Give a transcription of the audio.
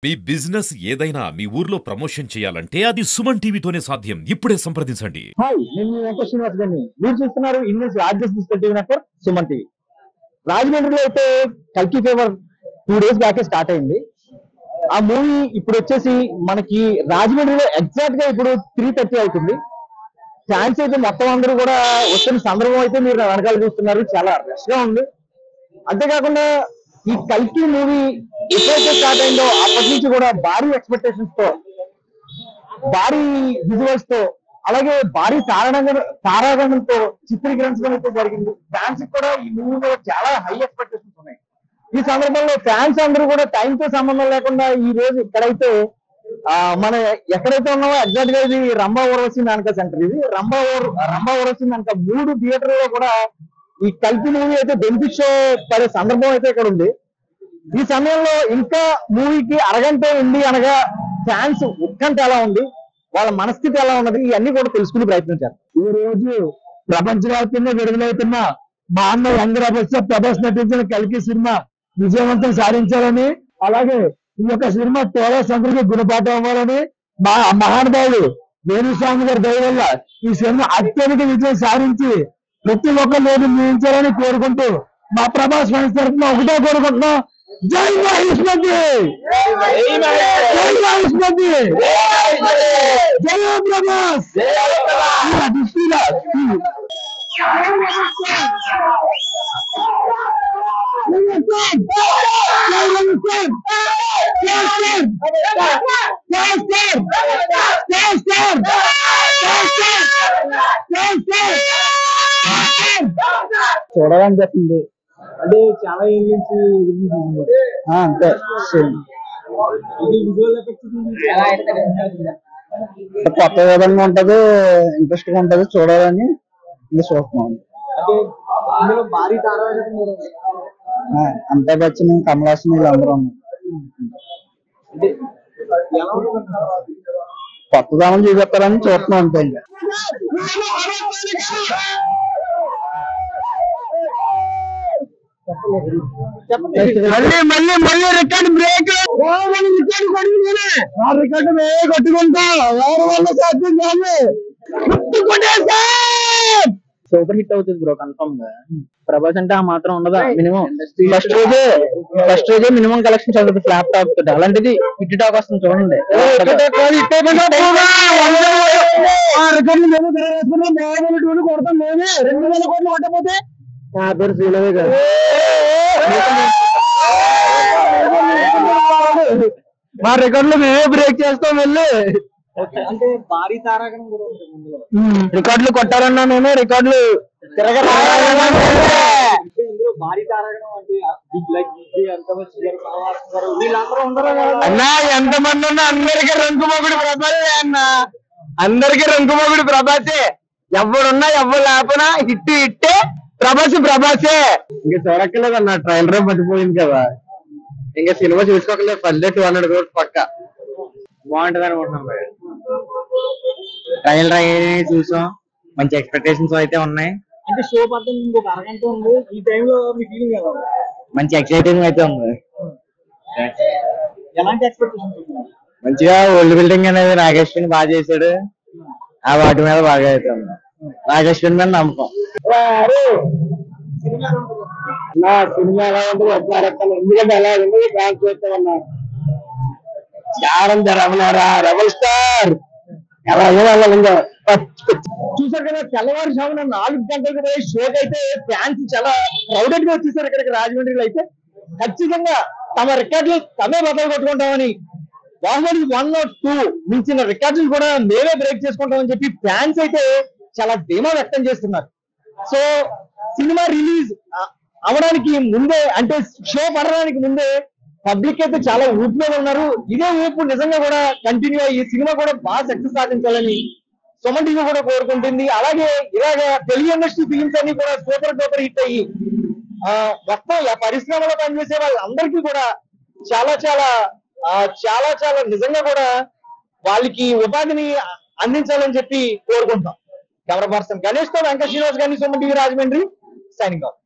మీ business ఏదైనా మీ ఊర్లో promotion చేయాలంటే అది సుమన్ టీవీతోనే సాధ్యం. ఇప్పుడే సంప్రదించండి. హాయ్, నేను మీ వెంకట శ్రీనివాస్ గారిని. మీరు చూస్తున్నారు Indians largest digital TV network Suman TV. రాజమండ్రిలో అయితే కల్కి ఫీవర్ 2 days బ్యాకే స్టార్ట్ అయింది. ఆ మూవీ ఇప్పుడు వచ్చేసి మనకి రాజమండ్రిలో ఎగ్జాక్ట్ గా ఇప్పుడు 3:30 అవుతుంది. ఫ్యాన్స్ అయితే మొత్తం అందరూ కూడా వస్తున్న సందర్భం అయితే మీరు వెనకాల చూస్తున్నారు. చాలా రష్ గా ఉంది. అంతేకాకుండా ఈ కల్కి మూవీ ఎప్పుడైతే స్టార్ట్ అయిందో అప్పటి నుంచి కూడా భారీ ఎక్స్పెక్టేషన్స్ తో, భారీ విజువల్స్ తో, అలాగే భారీ తారాగణంతో చిత్రీకరించడం అయితే జరిగింది. ఫ్యాన్స్ కూడా ఈ మూవీ మీద చాలా హై ఎక్స్పెక్టేషన్స్ ఉన్నాయి. ఈ సందర్భంలో ఫ్యాన్స్ అందరూ కూడా టైం తో సంబంధం లేకుండా ఈ రోజు ఇక్కడైతే మన ఎక్కడైతే ఉన్నామో ఎగ్జాక్ట్ గా ఇది రంభా ఊర్వశి మేనకా సెంటర్. ఇది రంభా ఊర్వశి మేనకా 3 థియేటర్లో కూడా ఈ కల్కి మూవీ అయితే బెనిఫిట్ షో పడే సందర్భం అయితే ఇక్కడ ఉంది. ఈ సమయంలో ఇంకా మూవీకి అరగంట ఉంది అనగా ఫ్యాన్స్ ఉత్కంఠ ఎలా ఉంది, వాళ్ళ మనస్థితి ఎలా ఉన్నది, ఇవన్నీ కూడా తెలుసుకునే ప్రయత్నించారు. ఈ రోజు ప్రపంచవ్యాప్తంగా విడుదలవుతున్న మా అన్న యంగ్ ప్రభాస్ నటించిన కల్కి సినిమా విజయవంతం సాధించాలని, అలాగే ఈ యొక్క సినిమా టోరస్ అందరికీ గుణపాఠం అవ్వాలని, మా మహానుభావుడు వేణుస్వామి గారి దయ వల్ల ఈ సినిమా అత్యధిక విజయం సాధించి ప్రతి ఒక్కరు నిర్మించాలని కోరుకుంటూ మా ప్రభాస్ ఫ్యాన్స్ తరఫున ఒకటే కోరుకుంటున్నాం. జై మహేష్మతి, జై మహేష్మతి, జై ప్రభాస్. చూడాలని చెప్పింది అంటే చాలా ఏళ్ళ నుంచి అంతే. కొత్త విధంగా ఉంటది, ఇంట్రెస్ట్ గా ఉంటది చూడాలని చూస్తున్నాం. భారీ అమితాబ్ బచ్చన్, కమల్ హాసన్ వీళ్ళందరూ కొత్త దానం చూపెట్టారని చూస్తున్నాం అంతే. మళ్ళీ రికార్డ్ బ్రేక్, రికార్డు కొట్టుకుంటా ఎవరి వల్ల సాధ్యం కాదు. సూపర్ హిట్ అవుతుంది బ్రో కన్ఫర్మ్ గా. ప్రభాస్ అంటే ఆ మాత్రం ఉండదా? మినిమం ఫస్ట్ రోజే మినిమం కలెక్షన్ చదువుతుంది ఫ్లాప్ టాప్ తోటి. అలాంటిది హిట్ టాక్ వస్తుంది చూడండి. కొడతాం మేమే 2,000 కోట్లు కొట్టకపోతే నా పేరు శ్రీలవే గారు. మా రికార్డులు మేమే బ్రేక్ చేస్తాం వెళ్ళి. అంటే భారీ తారాగణం కూడా రికార్డులు కొట్టారన్నా మేమే, రికార్డులు భారీ తారాగణం అన్నా. ఎంతమంది ఉన్నా అందరికీ రంకుమొగుడు ప్రభాసే అన్న, అందరికీ రంకుమొగుడు ప్రభాసే. ఎవడున్నా ఎవరు లేకపోయినా హిట్ హిట్టే, ప్రభాసే. ఇంకా చూడక్కర్లేదన్న, ట్రైలర్ పట్టిపోయింది కదా, ఇంకా సినిమా చూసుకోకలేదు. 200 crores పక్క బాగుంటది అనుకుంటున్నాం. ట్రైలర్ చూసాం, మంచి ఎక్స్పెక్టేషన్స్ అయితే ఉన్నాయి. అంటే షో పక్కన ఇంకొక అరగంట ఉంది. ఈ టైంలో మీ ఫీలింగ్ ఎలా ఉంది? మంచి ఎక్సైటింగ్ అయితే ఉంది. ఎలాంటి ఎక్స్పెక్టేషన్స్? మంచిగా ఓల్డ్ బిల్డింగ్ అనేది నాగేశ్వరిని బాగా చేశాడు. ఆ వాటి మీద బాగా అయితే ఉంది. నాగేశ్వరి మీద నమ్మకం. నా సినిమా ఎలా ఉంటుంది ఎందుకంటే ఎలా ఉంది డాన్స్ చేస్తామన్నా చారం రమణారా రెబల్ స్టార్ ఎలా చూసారు కదా. తెల్లవారుజామున 4 గంటలకు పోయి షోకి అయితే ఫ్యాన్స్ చాలా క్రౌడెడ్ గా వచ్చేసారు ఇక్కడికి రాజమండ్రిలో. అయితే ఖచ్చితంగా తమ రికార్డులు తమే బద్దలు కొట్టుకుంటామని, బాహుబలి 1 or 2 మించిన రికార్డులు కూడా మేమే బ్రేక్ చేసుకుంటామని చెప్పి ఫ్యాన్స్ అయితే చాలా ధీమా వ్యక్తం చేస్తున్నారు. సో సినిమా రిలీజ్ అవడానికి ముందే, అంటే షో పడడానికి ముందే పబ్లిక్ అయితే చాలా ఊపు మీద ఉన్నారు. ఇదే ఊపు నిజంగా కూడా కంటిన్యూ అయ్యి సినిమా కూడా బాగా సక్సెస్ సాధించాలని సుమన్ టీవీ కూడా కోరుకుంటుంది. అలాగే ఇలాగ తెలుగు ఇండస్ట్రీ ఫిలిమ్స్ అన్ని కూడా సూపర్ డూపర్ హిట్ అయ్యి మొత్తం ఆ పరిశ్రమలో పనిచేసే వాళ్ళందరికీ కూడా చాలా చాలా చాలా చాలా నిజంగా కూడా వాళ్ళకి ఉపాధిని అందించాలని చెప్పి కోరుకుంటాం. కెమెరా పర్సన్ గణేష్ తో వెంకట శ్రీనివాస్ గారిని, Suman TV Rajahmundry, signing off.